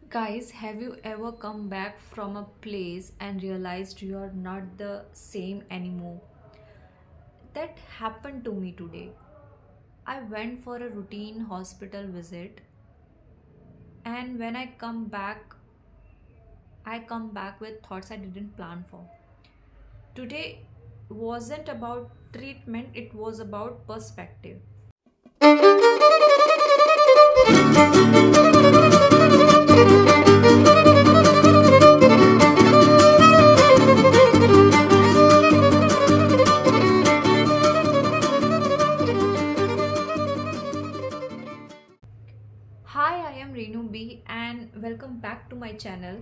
Guys, have you ever come back from a place and realized you are not the same anymore? That happened to me today. I went for a routine hospital visit, and when I come back with thoughts I didn't plan for. Today wasn't about treatment, it was about perspective. Hi, I am Renu B and welcome back to my channel.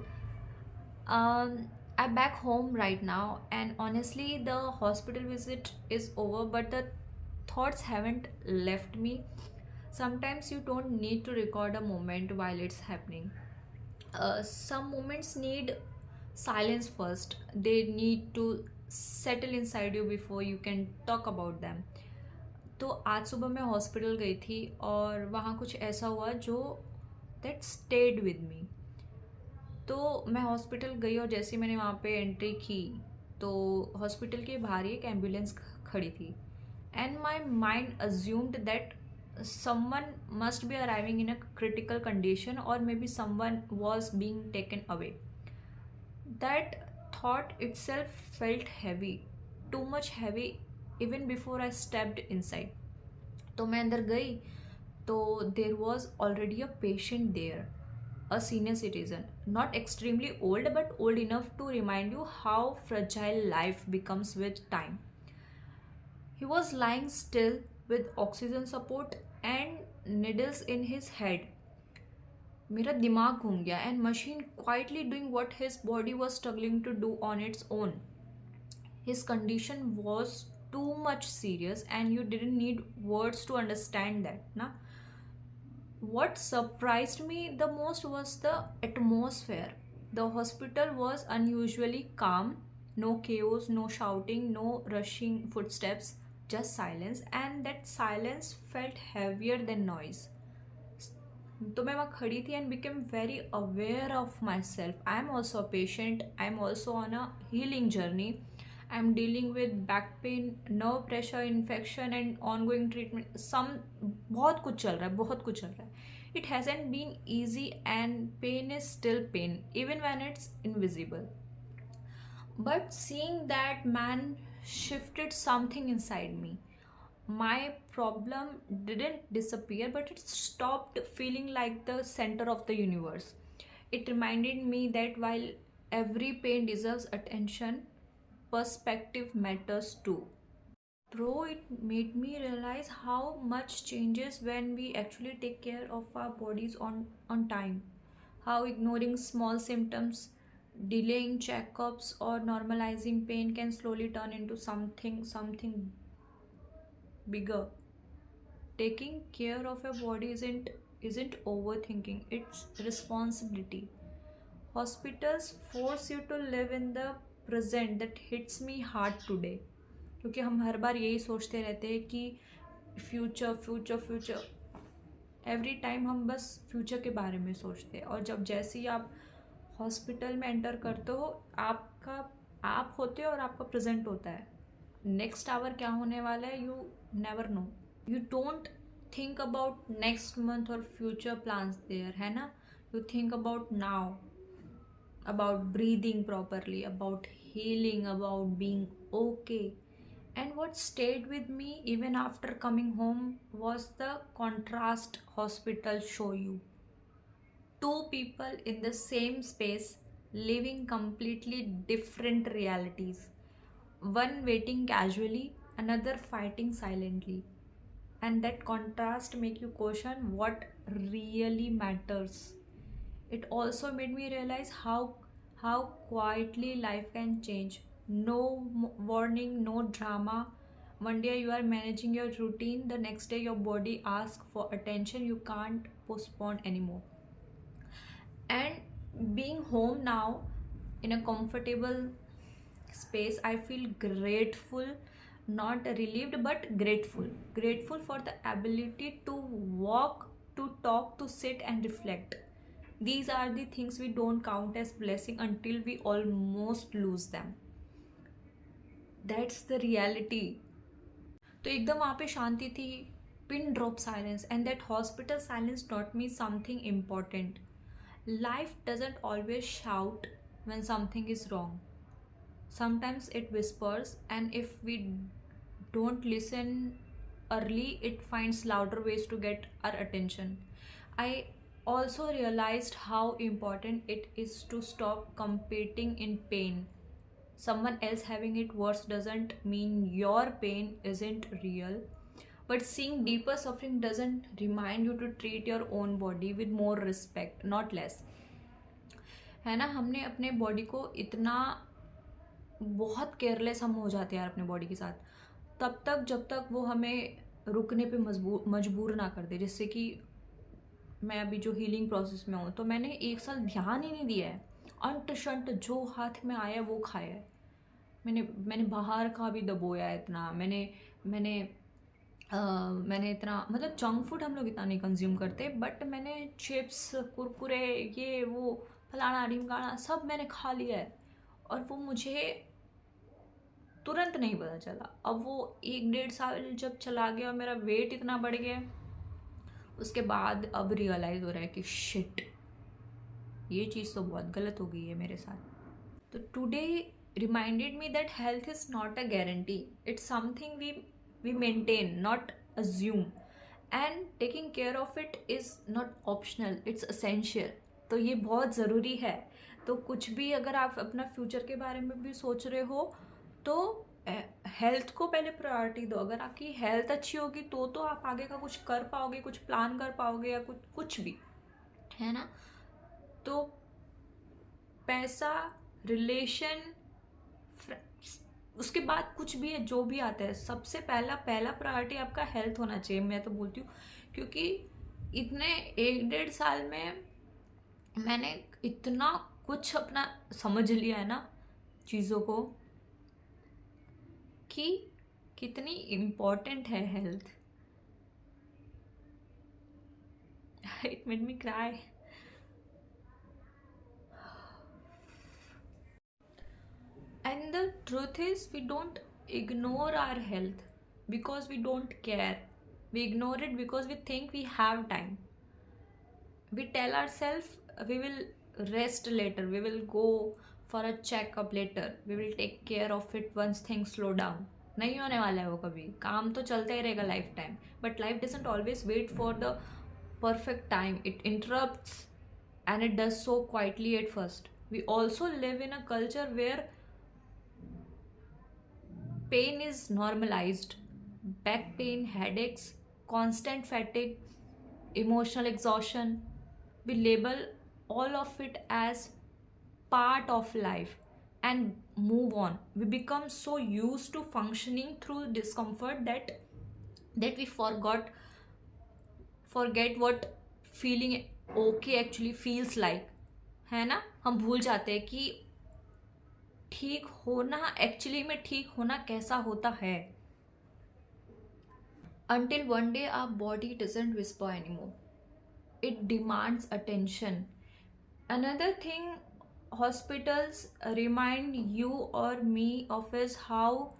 I'm back home right now, and honestly, the hospital visit is over, but the thoughts haven't left me. Sometimes you don't need to record a moment while it's happening. Some moments need silence first, they need to settle inside you before you can talk about them. तो आज सुबह मैं hospital गई थी और वहाँ कुछ ऐसा हुआ जो दैट स्टेड विद मी. तो मैं हॉस्पिटल गई और जैसे ही मैंने वहाँ पे एंट्री की तो हॉस्पिटल के बाहर ही एक एम्बुलेंस खड़ी थी. And my mind assumed that someone must be arriving in a critical condition, or maybe someone was being taken away. That thought itself felt heavy, too much heavy, even before I stepped inside. तो मैं अंदर गई तो there was already a patient there, a senior citizen, not extremely old but old enough to remind you how fragile life becomes with time. He was lying still with oxygen support and needles in his head. मेरा दिमाग घूम गया and machine quietly doing what his body was struggling to do on its own. His condition was too much serious and you didn't need words to understand that. Na? What surprised me the most was the atmosphere. The hospital was unusually calm, no chaos, no shouting, no rushing footsteps, just silence, and that silence felt heavier than noise. तो मैं वहाँ खड़ी थी and became very aware of myself. I am also a patient. I am also on a healing journey. I am dealing with back pain, nerve pressure, infection and ongoing treatment. बहुत कुछ चल रहा है, बहुत कुछ चल रहा है. It hasn't been easy and pain is still pain, even when it's invisible. But seeing that man shifted something inside me. My problem didn't disappear, but it stopped feeling like the center of the universe. It reminded me that while every pain deserves attention, perspective matters too. Bro, it made me realize how much changes when we actually take care of our bodies on time. How ignoring small symptoms, delaying checkups, or normalizing pain can slowly turn into something bigger. Taking care of your body isn't overthinking, it's responsibility. Hospitals force you to live in the present. That hits me hard today, क्योंकि हम हर बार यही सोचते रहते हैं कि future future future. Every time हम बस future के बारे में सोचते हैं, और जब जैसे ही आप हॉस्पिटल में एंटर करते हो, आपका आप होते हो और आपका प्रेजेंट होता है. नेक्स्ट आवर क्या होने वाला है, you never know. You don't think about next month और फ्यूचर प्लान्स देयर, है ना. You think about now, about breathing properly, about healing, about being okay. And what stayed with me even after coming home was the contrast hospital show you. Two people in the same space living completely different realities. One waiting casually, another fighting silently. And that contrast make you question what really matters. It also made me realize how quietly life can change. No warning, no drama. One day you are managing your routine, the next day your body asks for attention you can't postpone anymore. And being home now in a comfortable space, I feel grateful, not relieved but grateful for the ability to walk, to talk, to sit and reflect. These are the things we don't count as blessing until we almost lose them. That's the reality. तो एकदम वहाँ पे शांति थी, pin drop silence, and that hospital silence taught me something important. Life doesn't always shout when something is wrong. Sometimes it whispers, and if we don't listen early, it finds louder ways to get our attention. I also realized how important it is to stop competing in pain. Someone else having it worse doesn't mean your pain isn't real, but seeing deeper suffering doesn't remind you to treat your own body with more respect, not less. है ना, हमने अपने body को इतना, बहुत careless हम हो जाते हैं यार अपने बॉडी के साथ, तब तक जब तक वो हमें रुकने पे मजबूर ना कर दे. जिससे कि मैं अभी जो हीलिंग प्रोसेस में हूँ, तो मैंने 1 साल ध्यान ही नहीं दिया है. अंट शंट जो हाथ में आया वो खाया है. मैंने बाहर का भी दबोया है इतना. मैंने मैंने इतना, मतलब जंक फूड हम लोग इतना नहीं कंज्यूम करते, बट मैंने चिप्स, कुरकुरे, ये वो फलाना ढिमकाना सब मैंने खा लिया है. और वो मुझे तुरंत नहीं पता चला. अब वो 1-1.5 साल जब चला गया और मेरा वेट इतना बढ़ गया, उसके बाद अब रियलाइज़ हो रहा है कि शिट, ये चीज़ तो बहुत गलत हो गई है मेरे साथ. तो today reminded me that health is not a guarantee. It's something we maintain, not assume. And taking care of it is not optional, it's essential. तो ये बहुत ज़रूरी है. तो कुछ भी अगर आप अपना फ्यूचर के बारे में भी सोच रहे हो, तो हेल्थ को पहले प्रायोरिटी दो. अगर आपकी हेल्थ अच्छी होगी तो आप आगे का कुछ कर पाओगे, कुछ प्लान कर पाओगे, या कुछ भी, है ना. तो पैसा, रिलेशन, उसके बाद कुछ भी है, जो भी आता है, सबसे पहला प्रायोरिटी आपका हेल्थ होना चाहिए, मैं तो बोलती हूँ. क्योंकि इतने 1-1.5 साल में मैंने इतना कुछ अपना समझ लिया है ना चीज़ों को, कि कितनी इम्पोर्टेंट है health. It made me cry. And the truth is, we don't ignore our health because we don't care. We ignore it because we think we have time. We tell ourselves we will rest later, we will go for a checkup later, we will take care of it once things slow down. नहीं होने वाला है वो कभी. काम तो चलता ही रहेगा life time, but life doesn't always wait for the perfect time. It interrupts, and it does so quietly at first. We also live in a culture where pain is normalized. Back pain, headaches, constant fatigue, emotional exhaustion. We label all of it as part of life and move on. We become so used to functioning through discomfort that we forget what feeling okay actually feels like. है ना, हम भूल जाते हैं कि ठीक होना, actually में ठीक होना कैसा होता है. Until one day our body doesn't whisper anymore, it demands attention. Another thing hospitals remind you or me of is how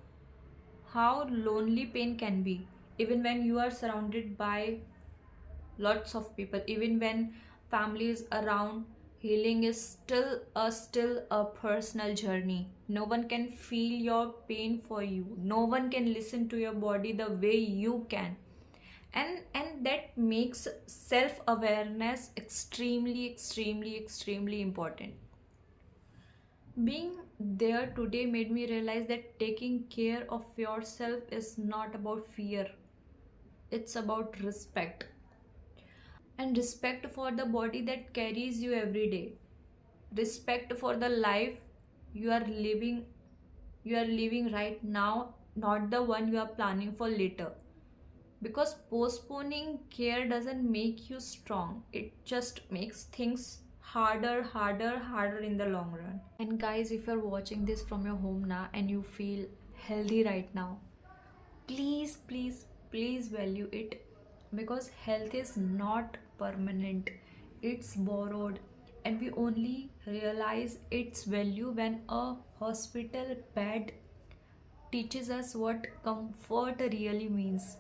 lonely pain can be, even when you are surrounded by lots of people, even when family is around. Healing is still a personal journey. No one can feel your pain for you. No one can listen to your body the way you can. And that makes self awareness extremely important. Being there today made me realize that taking care of yourself is not about fear. It's about respect. And respect for the body that carries you every day. Respect for the life you are living right now, not the one you are planning for later. Because postponing care doesn't make you strong, it just makes things harder in the long run. And guys, if you're watching this from your home now and you feel healthy right now, please value it. Because health is not permanent, it's borrowed, and we only realize its value when a hospital bed teaches us what comfort really means.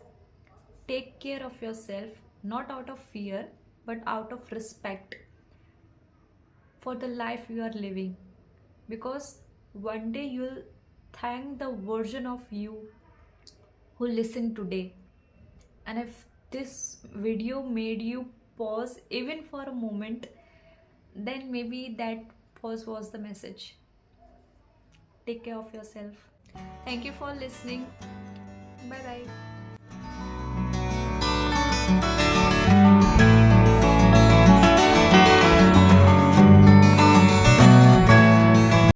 Take care of yourself, not out of fear, but out of respect for the life you are living. Because one day you'll thank the version of you who listened today. And if this video made you pause even for a moment, then maybe that pause was the message. Take care of yourself. Thank you for listening. Bye bye.